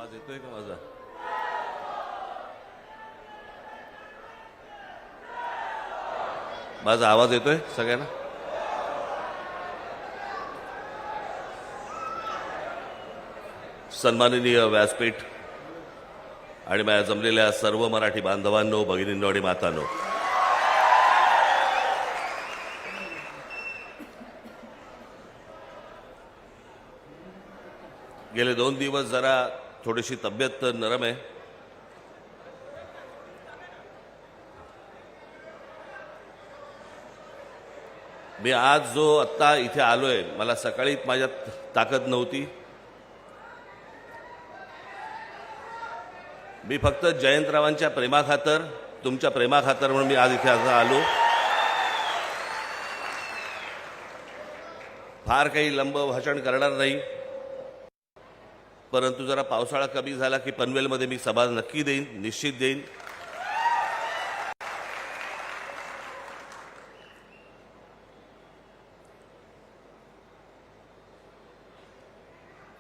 आवाज येतोय का माझा? माझा आवाज येतोय सगळ्यांना? सन्माननीय व्यासपीठ आणि माझ्या जमलेल्या सर्व मराठी बांधवांनो, भगिनींनो आणि मातांनो, गेले 2 दिवस जरा थोडीशी तब्येत नरम आहे. मी आज जो आत्ता इथे आलोय, मला सकाळी माझ्यात ताकद नव्हती. मी फक्त जयंतरावांच्या प्रेमाखातर, तुमच्या प्रेमाखातर म्हणून मी आज इथे आलो. फार काही लंब भाषण करणार नाही, परंतु जरा पावसाळा कमी झाला की पनवेलमध्ये मी सभा नक्की देईन, निश्चित देईन.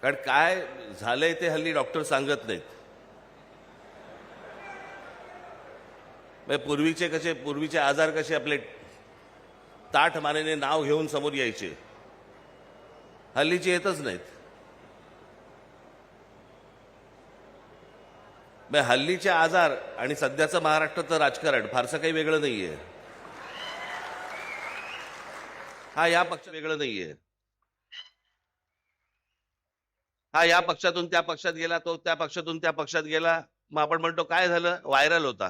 कारण काय झालंय ते हल्ली डॉक्टर सांगत नाहीत. पूर्वीचे आजार कसे आपले ताठ मानेने नाव घेऊन समोर यायचे, हल्लीचे येतच नाहीत. हल्लीचे आजार आणि सध्याचं महाराष्ट्राचं राजकारण फारसं काही वेगळं नाहीये. हा या पक्ष वेगळं नाहीये. हा या पक्षातून त्या पक्षात गेला, तो त्या पक्षातून त्या पक्षात गेला. मग आपण म्हणतो काय झालं, व्हायरल होता.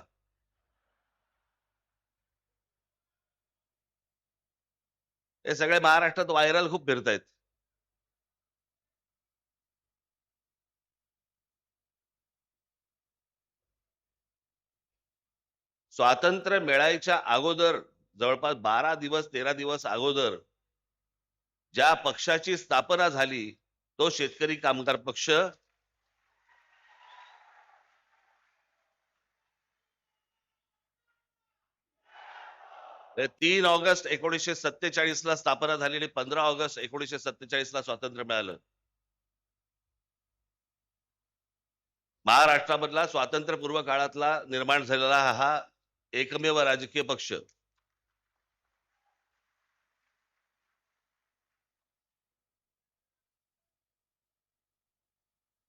हे सगळे महाराष्ट्रात व्हायरल खूप फिरतायत. स्वातंत्र्य मिळायच्या अगोदर जवळपास 12 दिवस 13 दिवस अगोदर ज्या पक्षाची स्थापना झाली तो शेतकरी कामगार पक्ष. ते 3 ऑगस्ट 1947 ला स्थापना झालेली, 15 ऑगस्ट 1947 ला स्वातंत्र्य मिळालं. महाराष्ट्रामधला स्वातंत्र्यपूर्व काळातला निर्माण झालेला हा एकमेव राजकीय पक्ष.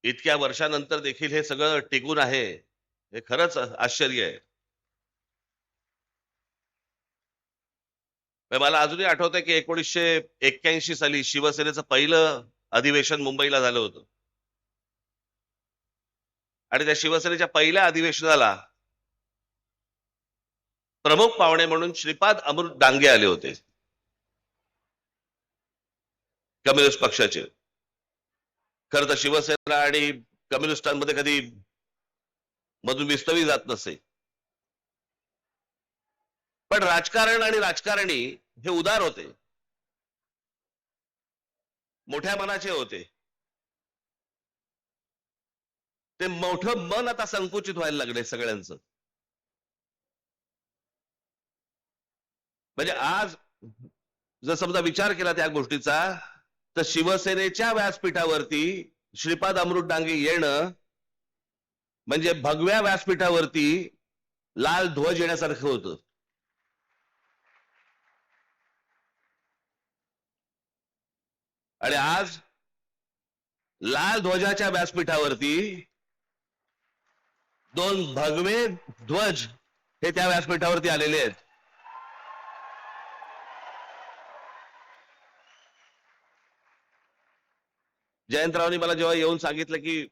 इतक्या वर्षानंतर देखील हे सगळं टिकून आहे, हे खरंच आश्चर्य आहे. मला अजूनही आठवतंय की 1981 साली शिवसेनेचं पहिलं अधिवेशन मुंबईला झालं होतं. आणि त्या शिवसेनेच्या पहिल्या अधिवेशनाला प्रमुख पाहुणे म्हणून श्रीपाद अमृत डांगे आले होते, कम्युनिस्ट पक्षाचे. खरं तर शिवसेना आणि कम्युनिस्टांमध्ये कधी मधून विस्तवी जात नसे, पण राजकारण आणि राजकारणी हे उदार होते, मोठ्या मनाचे होते. ते मोठं मन आता संकुचित व्हायला लागले सगळ्यांचं. म्हणजे आज जर समजा विचार केला त्या गोष्टीचा, तर शिवसेनेच्या व्यासपीठावरती श्रीपाद अमृत डांगे येणं म्हणजे भगव्या व्यासपीठावरती लाल ध्वज येण्यासारखं होतं. आणि आज लाल ध्वजाच्या व्यासपीठावरती 2 भगवे ध्वज हे त्या व्यासपीठावरती आलेले आहेत. जयंतरावांनी मला जेव्हा येऊन सांगितलं की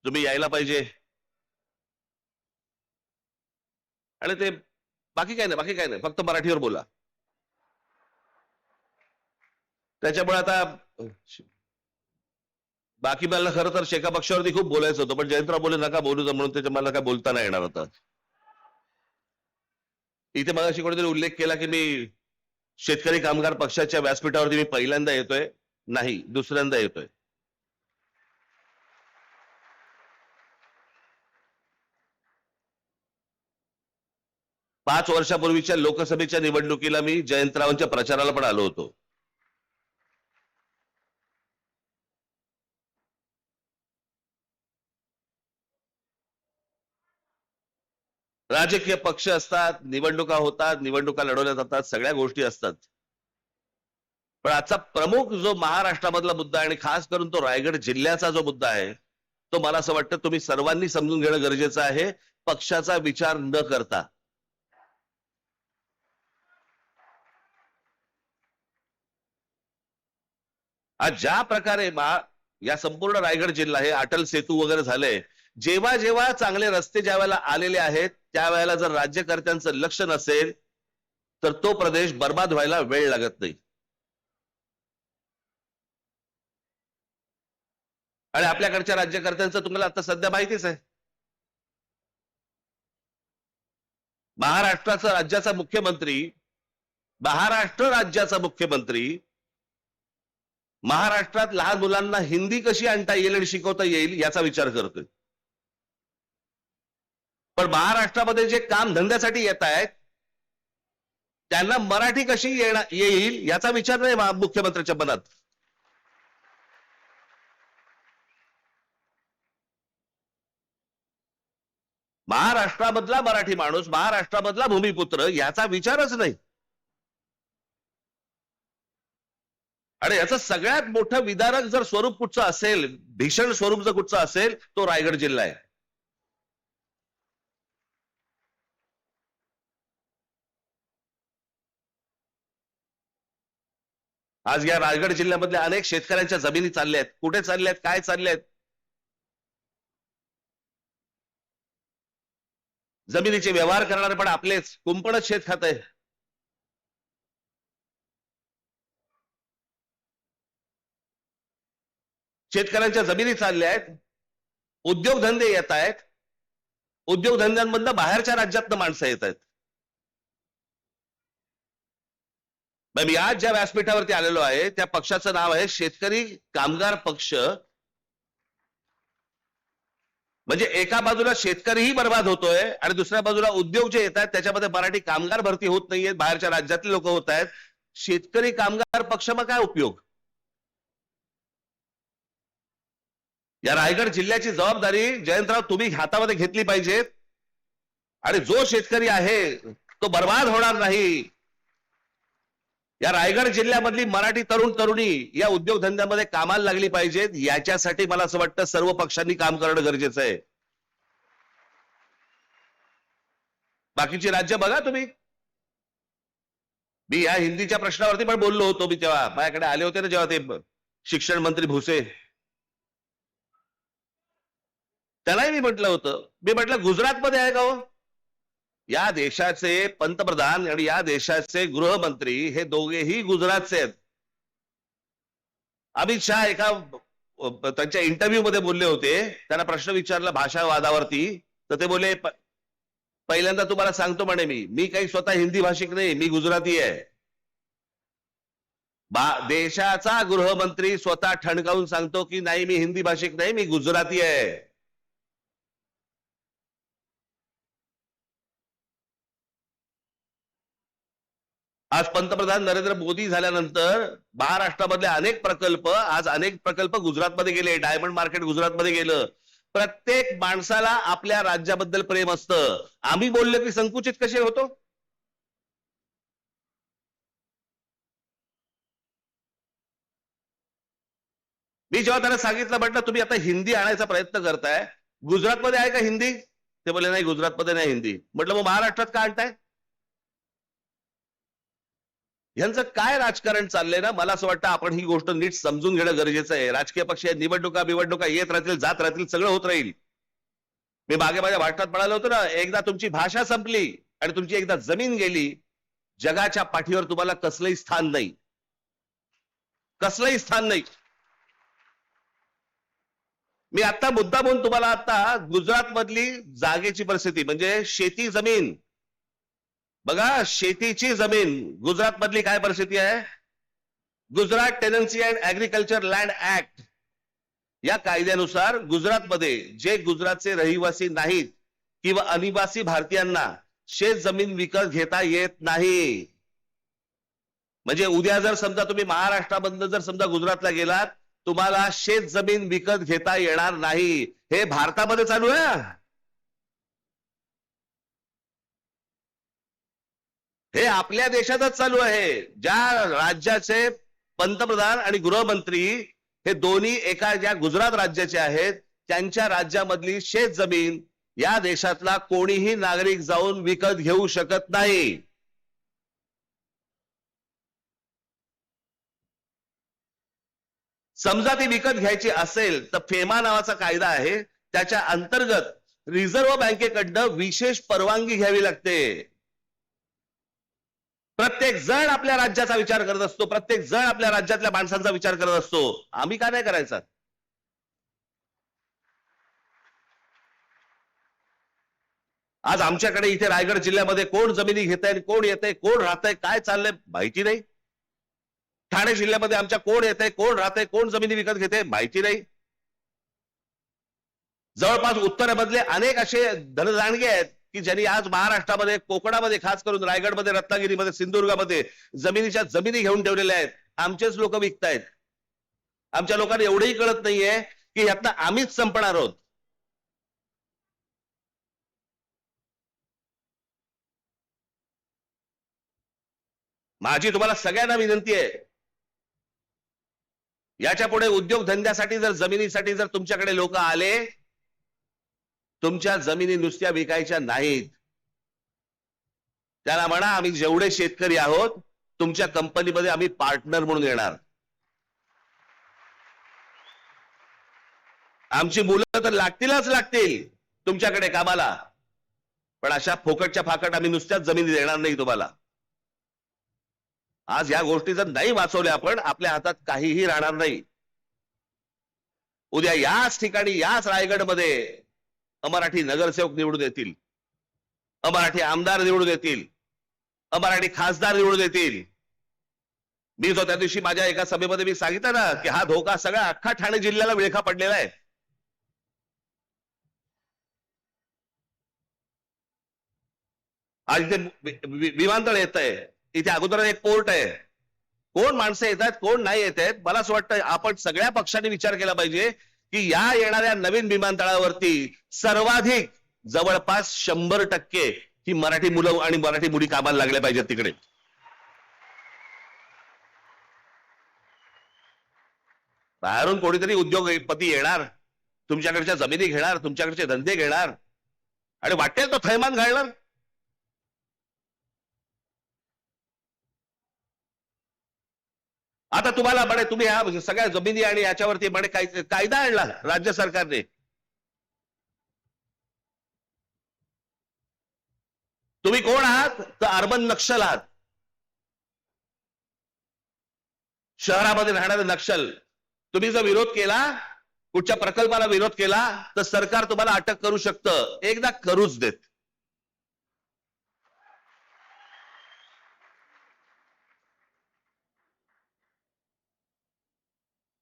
तुम्ही यायला पाहिजे, आणि ते बाकी काय नाही, फक्त मराठीवर बोला. त्याच्यामुळे आता बाकी मला खरं तर शेका पक्षावरती खूप बोलायचं होतं, पण जयंतराव बोले नका बोलू, म्हणून त्याच्या मला काय बोलता नाही येणार होता. इथे मगाशी कोणीतरी उल्लेख केला की मी शेतकरी कामगार पक्षाच्या व्यासपीठावरती मी पहिल्यांदा येतोय. नाही, दुसऱ्यांदा येतोय. पाच वर्षापूर्वीच्या लोकसभेच्या निवडणुकीला मी जयंतरावांच्या प्रचाराला पण आलो होतो. राजकीय पक्ष असतात, निवडणुका होतात, निवडणुका लढवल्या जातात, सगळ्या गोष्टी असतात. पण आजचा प्रमुख जो महाराष्ट्रामधला मुद्दा आणि खास करून तो रायगड जिल्ह्याचा जो मुद्दा आहे, तो मला असं वाटतं तुम्ही सर्वांनी समजून घेणं गरजेचं आहे, पक्षाचा विचार न करता. आज ज्या प्रकारे या संपूर्ण रायगड जिल्हा हे अटल सेतू वगैरे झालंय, जेव्हा जेव्हा चांगले रस्ते ज्या वेळेला आलेले आहेत त्यावेळेला जर राज्यकर्त्यांचं लक्ष नसेल तर तो प्रदेश बर्बाद व्हायला वेळ लागत नाही. आणि आपल्याकडच्या राज्यकर्त्यांचं तुम्हाला आता सध्या माहितीच आहे. महाराष्ट्राचा राज्याचा मुख्यमंत्री महाराष्ट्र राज्याचा मुख्यमंत्री महाराष्ट्रात लहान मुलांना हिंदी कशी आणता येईल आणि शिकवता येईल याचा विचार करतोय. पण महाराष्ट्रामध्ये जे काम धंद्यासाठी येत आहेत त्यांना मराठी कशी येईल याचा विचार नाही मुख्यमंत्र्यांच्या मनात. महाराष्ट्रामधला मराठी माणूस, महाराष्ट्रामधला भूमिपुत्र याचा विचारच नाही. आणि याचं सगळ्यात मोठं विदारक जर स्वरूप कुठचं असेल, भीषण स्वरूप जर कुठचं असेल तो रायगड जिल्हा आहे. आज या रायगड जिल्ह्यामधल्या अनेक शेतकऱ्यांच्या जमिनी चालल्या आहेत. कुठे चालल्या आहेत, काय चालल्या आहेत? जमिनीचे व्यवहार करणारे पण आपलेच, कुंपणच शेत खात आहे. शेतकऱ्यांच्या जमिनी चालल्या आहेत, उद्योगधंदे येत आहेत, उद्योगधंद्यांमधनं बाहेरच्या राज्यातनं माणसं येत आहेत. मी आज ज्या व्यासपीठावरती आलेलो आहे त्या पक्षाचं नाव आहे शेतकरी कामगार पक्ष. म्हणजे एका बाजूला शेतकरीही बर्बाद होतोय आणि दुसऱ्या बाजूला उद्योग जे येत आहेत त्याच्यामध्ये मराठी कामगार भरती होत नाहीये, बाहेरच्या राज्यातले लोक होत आहेत. शेतकरी कामगार पक्ष मग काय उपयोग? या रायगड जिल्ह्याची जबाबदारी जयंतराव तुम्ही हातामध्ये घेतली पाहिजे. आणि जो शेतकरी आहे तो बर्बाद होणार नाही. या रायगड जिल्ह्यामधली मराठी तरुण तरुणी या उद्योगधंद्यामध्ये कामाला लागली पाहिजेत. याच्यासाठी मला असं वाटतं सर्व पक्षांनी काम करणं गरजेचं आहे. बाकीची राज्य बघा तुम्ही. मी या हिंदीच्या प्रश्नावरती पण बोललो होतो. मी तेव्हा माझ्याकडे आले होते ना जेव्हा ते शिक्षण मंत्री भुसे, त्यालाही मी म्हटलं होतं, मी म्हटलं गुजरातमध्ये आहे का हो? या देशाचे पंतप्रधान आणि या देशाचे गृहमंत्री हे दोघेही गुजरातचे आहेत. अमित शहा एका त्यांच्या इंटरव्ह्यू मध्ये बोलले होते, त्यांना प्रश्न विचारला भाषावादावरती, तर ते बोले पहिल्यांदा तुम्हाला सांगतो म्हणे मी काही स्वतः हिंदी भाषिक नाही, मी गुजराती आहे. देशाचा गृहमंत्री स्वतः ठणकावून सांगतो की नाही मी हिंदी भाषिक नाही, मी गुजराती आहे. आज पंतप्रधान नरेंद्र मोदी झाल्यानंतर महाराष्ट्रामधले अनेक प्रकल्प गुजरातमध्ये गेले. डायमंड मार्केट गुजरातमध्ये गेलं. प्रत्येक माणसाला आपल्या राज्याबद्दल प्रेम असतं. आम्ही बोललो की संकुचित कसे होतो? मी जेव्हा त्यांना सांगितलं, म्हटलं तुम्ही आता हिंदी आणायचा प्रयत्न करताय, गुजरातमध्ये आहे का हिंदी? ते बोलले नाही गुजरातमध्ये नाही हिंदी. म्हटलं मग महाराष्ट्रात का आणताय? यांचं काय राजकारण चाललंय ना, मला असं वाटतं आपण ही गोष्ट नीट समजून घेणं गरजेचं आहे. राजकीय पक्ष निवडणुका येत राहतील, जात राहतील, सगळं होत राहील. मी मागे माझ्या भाषणात म्हणालो होतो ना, एकदा तुमची भाषा संपली आणि तुमची एकदा जमीन गेली, जगाच्या पाठीवर तुम्हाला कसलंही स्थान नाही, कसलंही स्थान नाही. मी आता मुद्दा म्हणून तुम्हाला आता गुजरात मधली जागेची परिस्थिती म्हणजे शेती जमीन बघा, शेतीची जमीन गुजरात मधली काय परिस्थिती आहे? Gujarat tenancy and agriculture land act या कायद्यानुसार गुजरातमध्ये जे गुजरातचे रहिवासी नाहीत किंवा अनिवासी भारतीयांना शेत जमीन विकत घेता येत नाही. म्हणजे उद्या जर समजा तुम्ही महाराष्ट्रामधनं जर समजा गुजरातला गेलात, तुम्हाला शेत जमीन विकत घेता येणार नाही. हे भारतामध्ये चालू आहे. हे आपल्या देशातच चालू आहे. ज्या राज्याचे पंतप्रधान आणि गृहमंत्री हे दोन्ही एका ज्या गुजरात राज्याचे आहेत, त्यांच्या राज्यामधली शेत जमीन या देशातला कोणीही नागरिक जाऊन विकत घेऊ शकत नाही. समजा ती विकत घ्यायची असेल तर फेमा नावाचा कायदा आहे, त्याच्या अंतर्गत रिझर्व्ह बँकेकडनं विशेष परवानगी घ्यावी लागते. प्रत्येक जण आपल्या राज्याचा विचार करत असतो, प्रत्येक जण आपल्या राज्यातल्या माणसांचा विचार करत असतो. आम्ही का नाही करायचा? आज आमच्याकडे इथे रायगड जिल्ह्यामध्ये कोण जमिनी घेतंय, कोण येतंय, कोण राहतंय, काय चाललंय माहिती नाही. ठाणे जिल्ह्यामध्ये आमच्या कोण येतंय, कोण राहतंय, कोण जमिनी विकत घेते माहिती नाही. जवळपास उत्तरेमधले अनेक असे धनदांडगे आहेत की ज्यांनी आज महाराष्ट्रामध्ये, कोकणामध्ये, खास करून रायगडमध्ये, रत्नागिरीमध्ये, सिंधुदुर्गामध्ये जमिनीच्या जमिनी घेऊन ठेवलेल्या आहेत. आमचेच लोक विकतायत. आमच्या लोकांना एवढंही कळत नाहीये की यातनं आम्हीच संपणार आहोत. माझी तुम्हाला सगळ्यांना विनंती आहे, याच्या पुढे उद्योगधंद्यासाठी जर जमिनीसाठी जर तुमच्याकडे लोक आले, तुमच्या जमिनी नुसत्या विकायच्या नाहीत. त्याला म्हणा आम्ही जेवढे शेतकरी आहोत तुमच्या कंपनीमध्ये आम्ही पार्टनर म्हणून येणार. आमची मुलं तर लागतीलच लागतील तुमच्याकडे कामाला, पण अशा फोकटच्या फाकट आम्ही नुसत्याच जमिनी देणार नाही तुम्हाला. आज या गोष्टी जर नाही वाचवल्या आपण, आपल्या हातात काहीही राहणार नाही. उद्या याच ठिकाणी, याच रायगडमध्ये अमराठी नगरसेवक निवडून येतील, अमराठी आमदार निवडून येतील, अमराठी खासदार निवडून येतील. मी जो त्या दिवशी माझ्या एका सभेमध्ये मी सांगितलं ना की हा धोका सगळा अख्खा ठाणे जिल्ह्याला विळखा पडलेला आहे. आज इथे विमानतळ येत आहे, इथे अगोदर एक पोर्ट आहे. कोण माणसं येत आहेत, कोण नाही येत आहेत. मला असं वाटतं आपण सगळ्या पक्षांनी विचार केला पाहिजे की या येणाऱ्या नवीन विमानतळावरती सर्वाधिक जवळपास 100% ही मराठी मुलं आणि मराठी मुली कामाला लागल्या पाहिजेत तिकडे. बाहेरून कोणीतरी उद्योगपती येणार, तुमच्याकडच्या जमिनी घेणार, तुमच्याकडचे धंदे घेणार आणि वाटेल तो थैमान घालणार. आता तुम्हाला म्हणे तुम्ही ह्या सगळ्या जमिनी आणि याच्यावरती म्हणे कायदा आणला राज्य सरकारने. तुम्ही कोण आहात? तर अर्बन नक्षल आहात, शहरामध्ये राहणारे नक्षल. तुम्ही जर विरोध केला, कुठच्या प्रकल्पाला विरोध केला तर सरकार तुम्हाला अटक करू शकतं. एकदा करूच देत.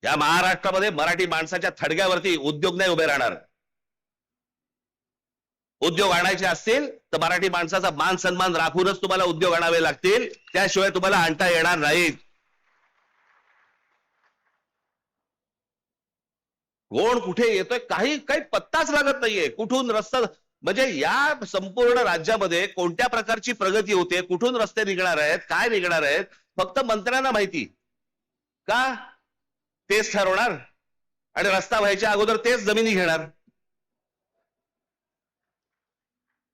या महाराष्ट्रामध्ये मराठी माणसाच्या थडग्यावरती उद्योग नाही उभे राहणार. उद्योग आणायचे असतील तर मराठी माणसाचा मान सन्मान राखूनच तुम्हाला उद्योग आणावे लागतील, त्याशिवाय तुम्हाला आणता येणार नाहीत. कोण कुठे येतोय काही काही पत्ताच लागत नाहीये. कुठून रस्ता, म्हणजे या संपूर्ण राज्यामध्ये कोणत्या प्रकारची प्रगती होते, कुठून रस्ते निघणार आहेत, काय निघणार आहेत, फक्त मंत्र्यांना माहिती. का? तेच ठरवणार आणि रस्ता व्हायच्या अगोदर तेच जमिनी घेणार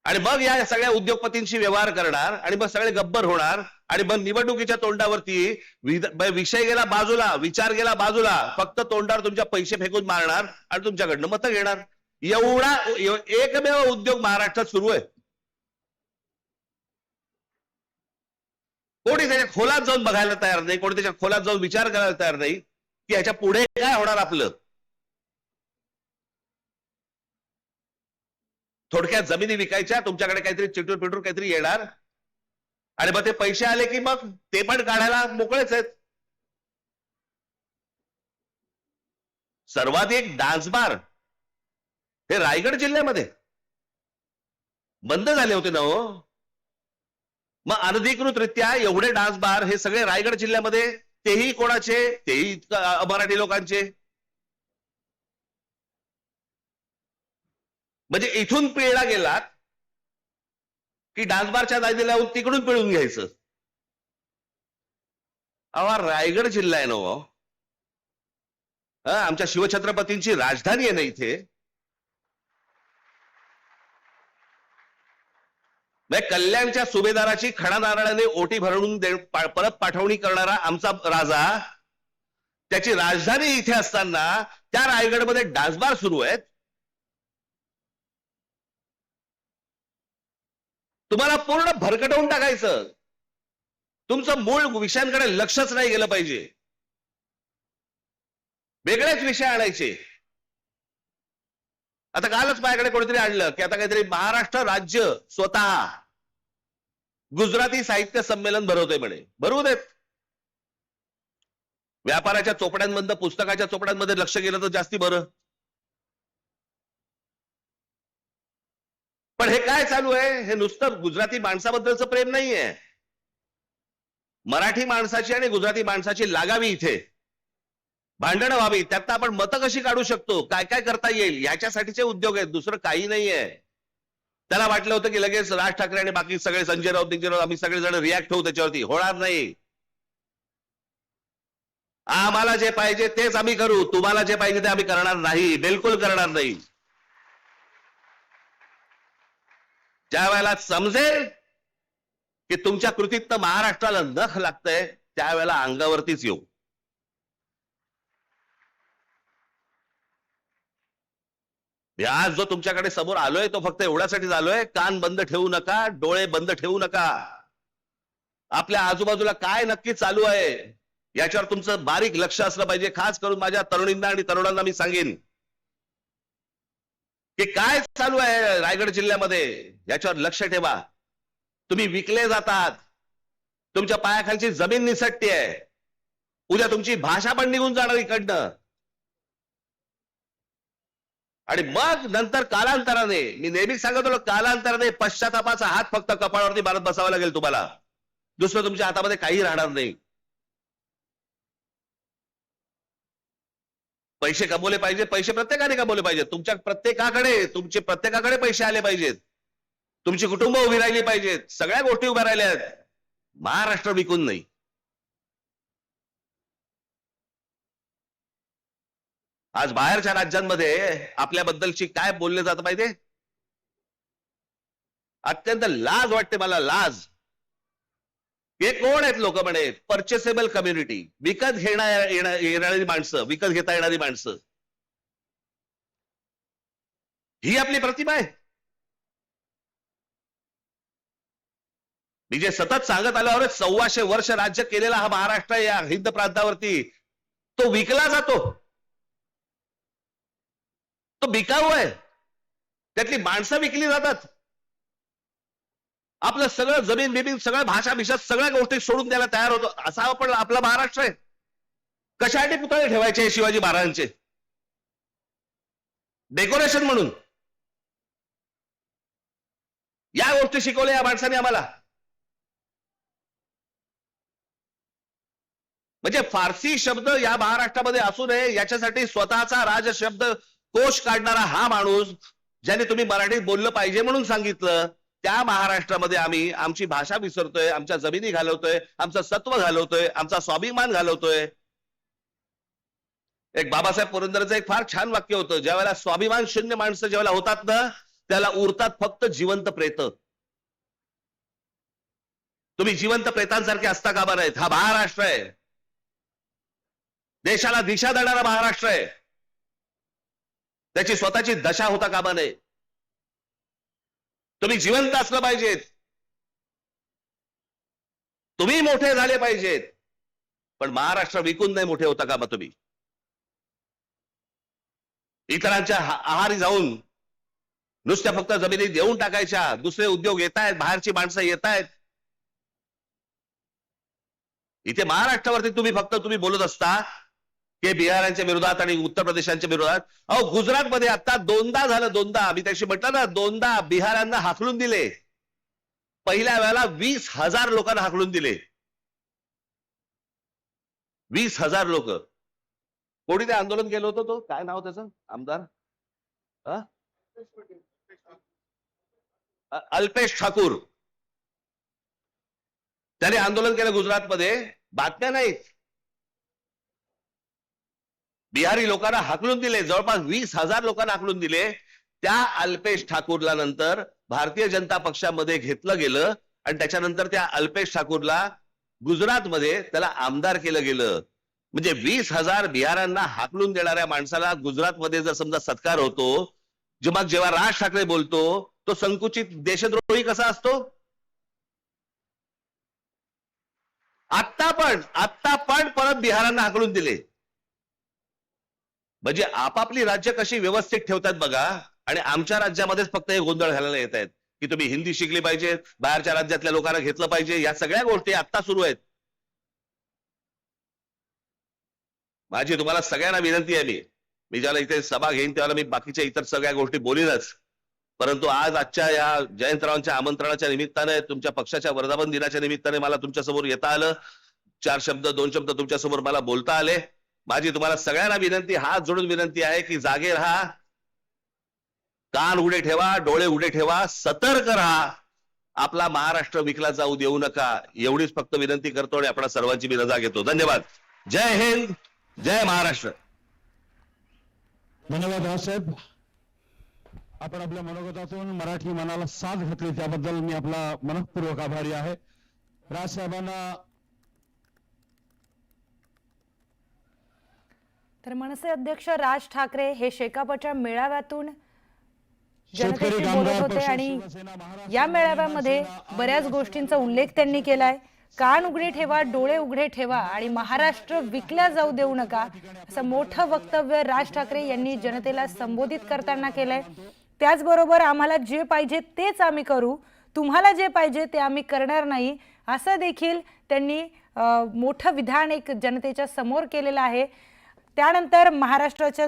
आणि मग या सगळ्या उद्योगपतींशी व्यवहार करणार आणि मग सगळे गब्बर होणार आणि मग निवडणुकीच्या तोंडावरती विषय गेला बाजूला, विचार गेला बाजूला, फक्त तोंडावर तुमच्या पैसे फेकून मारणार आणि तुमच्याकडनं मतं घेणार. एवढा एकमेव उद्योग महाराष्ट्रात सुरू आहे. कोणी त्याच्या खोलात जाऊन बघायला तयार नाही, कोणी त्याच्या खोलात जाऊन विचार करायला तयार नाही की ह्याच्या पुढे काय होणार आपलं. थोडक्यात जमिनी विकायच्या, तुमच्याकडे काहीतरी चिटूर पिटूर काहीतरी येणार आणि मग ते पैसे आले की मग ते पण काढायला मोकळेच आहेत. सर्वाधिक डान्स बार हे रायगड जिल्ह्यामध्ये बंद झाले होते ना हो. मग अनधिकृतरित्या एवढे डान्स बार हे सगळे रायगड जिल्ह्यामध्ये, तेही कोणाचे? तेही मराठी लोकांचे. म्हणजे इथून पिळला गेलात की डान्सबारच्या नादी लावून तिकडून पिळून घ्यायचं? अहो रायगड जिल्हा आहे ना हो. आमच्या शिवछत्रपतींची राजधानी आहे ना इथे. कल्याणच्या सुभेदाराची खडा नारळाने ओटी भरून परत पाठवणी करणारा आमचा राजा, त्याची राजधानी इथे असताना त्या रायगडमध्ये डान्सबार सुरू आहेत. तुम्हाला पूर्ण भरकटवून टाकायचं. तुमचं मूळ विषयांकडे लक्षच नाही गेलं पाहिजे. वेगळेच विषय आणायचे. आता कालच माझ्याकडे कोणीतरी आणलं की आता काहीतरी महाराष्ट्र राज्य स्वतः गुजराती साहित्य संमेलन भरवतोय म्हणे. भरवू देत. व्यापाराच्या चोपड्यांमधलं पुस्तकाच्या चोपड्यांमध्ये लक्ष गेलं तर जास्ती बरं. पण हे काय चालू आहे? हे नुसतं गुजराती माणसाबद्दलचं प्रेम नाहीये. मराठी माणसाची आणि गुजराती माणसाची लागावी, इथे भांडणं व्हावी, त्यात आपण मतं कशी काढू शकतो, काय काय करता येईल, याच्यासाठीचे उद्योग आहेत. दुसरं काही नाहीये. त्याला वाटलं होतं की लगेच राज ठाकरे आणि बाकी सगळे संजय राऊत आम्ही सगळेजण रिॲक्ट होऊ त्याच्यावरती. होणार नाही. आम्हाला जे पाहिजे तेच आम्ही करू. तुम्हाला जे पाहिजे ते आम्ही करणार नाही. बिलकुल करणार नाही. ज्या वेळेला समजेल की तुमच्या कृतीत महाराष्ट्राला नख लागतंय, त्यावेळेला अंगावरतीच येऊ. आज जो तुमच्याकडे समोर आलोय तो फक्त एवढ्यासाठीच आलोय, कान बंद ठेवू नका, डोळे बंद ठेवू नका. आपल्या आजूबाजूला काय नक्की चालू आहे याच्यावर तुमचं बारीक लक्ष असलं पाहिजे. खास करून माझ्या तरुणींना आणि तरुणांना मी सांगेन की काय चालू आहे रायगड जिल्ह्यामध्ये याच्यावर लक्ष ठेवा. तुम्ही विकले जातात. तुमच्या पायाखालची जमीन निसटते. उद्या तुमची भाषा पण निघून जाणार इकडनं. आणि मग नंतर कालांतराने, मी नेहमीच सांगत होतो, कालांतराने पश्चातापाचा हात फक्त कपाळावरती मारत बसावा लागेल तुम्हाला. दुसरं तुमच्या हातामध्ये काही राहणार नाही. पैसे कमवले पाहिजे. पैसे प्रत्येकाने कमवले पाहिजेत. तुमचे प्रत्येकाकडे पैसे आले पाहिजेत. तुमची कुटुंब उभी राहिली पाहिजेत. सगळ्या गोष्टी उभ्या राहिल्या आहेत. महाराष्ट्र विकून नाही. आज बाहेरच्या राज्यांमध्ये आपल्याबद्दलची काय बोलले जातं माहितीये? अत्यंत लाज वाटते मला. लाज. हे कोण आहेत लोक म्हणे? परचेसेबल कम्युनिटी. विकत येणारी माणसं, विकत घेता येणारी माणसं. ही आपली प्रतिमा आहे. मी जे सतत सांगत आल्यावर 1400 वर्ष राज्य केलेला हा महाराष्ट्र या हिंद प्रांतावरती, तो विकला जातो. तो बिकाऊ आहे. त्यातली माणसं विकली जातात. आपलं सगळं जमीन बिमीन, सगळं भाषा भिषा, सगळ्या गोष्टी सोडून द्यायला तयार होतो. असा आपण आपला महाराष्ट्र आहे. कशासाठी पुतळे ठेवायचे शिवाजी महाराजांचे? डेकोरेशन म्हणून. या गोष्टी शिकवल्या या माणसाने आम्हाला. म्हणजे फारसी शब्द या महाराष्ट्रामध्ये असू नये याच्यासाठी स्वतःचा राज शब्द कोश काढणारा हा माणूस, ज्याने तुम्ही मराठीत बोललं पाहिजे म्हणून सांगितलं, त्या महाराष्ट्रामध्ये आम्ही आमची भाषा विसरतोय, आमच्या जमिनी घालवतोय, आमचं सत्व घालवतोय, आमचा स्वाभिमान घालवतोय. एक बाबासाहेब पुरंदरेचं एक फार छान वाक्य होतं, ज्या वेळेला स्वाभिमान शून्य माणसं ज्यावेळेला होतात ना, त्याला उरतात फक्त जिवंत प्रेत. तुम्ही जिवंत प्रेतांसारखे असता कामा नाहीत. हा महाराष्ट्र आहे. देशाला दिशा देणारा महाराष्ट्र आहे. त्याची स्वतःची दशा होता कामा नये. तुम्ही जिवंत असलं पाहिजेत. तुम्ही मोठे झाले पाहिजेत. पण महाराष्ट्र विकून नाही मोठे होता कामा तुम्ही. इतरांच्या आहारी जाऊन नुसत्या फक्त जमिनी देऊन टाकायच्या. दुसरे उद्योग येत आहेत, बाहेरची माणसं येत आहेत. इथे महाराष्ट्रावरती तुम्ही बोलत असता की बिहारांच्या विरोधात आणि उत्तर प्रदेशांच्या विरोधात. अहो गुजरातमध्ये आता दोनदा झालं. दोनदा मी त्याशी म्हटलं ना, दोनदा बिहारांना हाकलून दिले. पहिल्या वेळेला 20,000 लोकांना हाकलून दिले. 20,000 लोक. कोणी ते आंदोलन केलं होतं? तो काय नाव त्याचं आमदार? अल्पेश ठाकूर. त्याने आंदोलन केलं गुजरातमध्ये, बातम्या नाहीत. बिहारी लोकांना हाकलून दिले, जवळपास 20,000 लोकांना हाकलून दिले. त्या अल्पेश ठाकूरला नंतर भारतीय जनता पक्षामध्ये घेतलं गेलं आणि त्याच्यानंतर त्या अल्पेश ठाकूरला गुजरातमध्ये त्याला आमदार केलं गेलं. म्हणजे 20,000 बिहारांना हाकलून देणाऱ्या माणसाला गुजरातमध्ये जर समजा सत्कार होतो, जेव्हा राज ठाकरे बोलतो तो संकुचित देशद्रोही कसा असतो? आत्ता पण परत बिहारांना हाकलून दिले. म्हणजे आपापली राज्य कशी व्यवस्थित ठेवतात बघा, आणि आमच्या राज्यामध्येच फक्त हे गोंधळ घालायला येत आहेत की तुम्ही हिंदी शिकली पाहिजे, बाहेरच्या राज्यातल्या लोकांना घेतलं पाहिजे. या सगळ्या गोष्टी आता सुरू आहेत. माझी तुम्हाला सगळ्यांना विनंती आहे, मी ज्याला इथे सभा घेईन त्याला मी बाकीच्या इतर सगळ्या गोष्टी बोलीनच, परंतु आजच्या या जयंतरावांच्या आमंत्रणाच्या निमित्ताने, तुमच्या पक्षाच्या वर्धापन दिनाच्या निमित्ताने मला तुमच्या समोर येता आलं. 2 शब्द तुमच्या समोर मला बोलता आले. माझी तुम्हाला सगळ्यांना विनंती, हात जोडून विनंती आहे की जागे राहा, कान उघडे ठेवा, डोळे उघडे ठेवा, सतर्क राहा. आपला महाराष्ट्र विकला जाऊ देऊ नका, एवढीच फक्त विनंती करतो आणि आपल्या सर्वांची मी रजा घेतो. धन्यवाद. जय हिंद, जय महाराष्ट्र. धन्यवाद राजसाहेब. आपण आपल्या मनोगतातून मराठी मनाला साथ घातली त्याबद्दल मी आपला मनःपूर्वक आभारी आहे. राजसाहेबांना तर मनसे अध्यक्ष राज ठाकरे हे शेकापच्या मेळाव्यातून शेतकरी जनतेशी कामगार बोलत होते पक्ष, आणि शिवसेना, महाराष्ट्र या मेळाव्यामध्ये शिवसेना, बऱ्याच गोष्टींचा उल्लेख त्यांनी केलाय. कान उघडे ठेवा, डोळे उघडे ठेवा आणि महाराष्ट्र विकल्या जाऊ देऊ नका, असं मोठं वक्तव्य राज ठाकरे यांनी जनतेला संबोधित करताना केलंय. त्याचबरोबर आम्हाला जे पाहिजे तेच आम्ही करू, तुम्हाला जे पाहिजे ते आम्ही करणार नाही, असं देखील त्यांनी मोठं विधान एक जनतेच्या समोर केलेलं आहे. त्यानंतर महाराष्ट्राच्या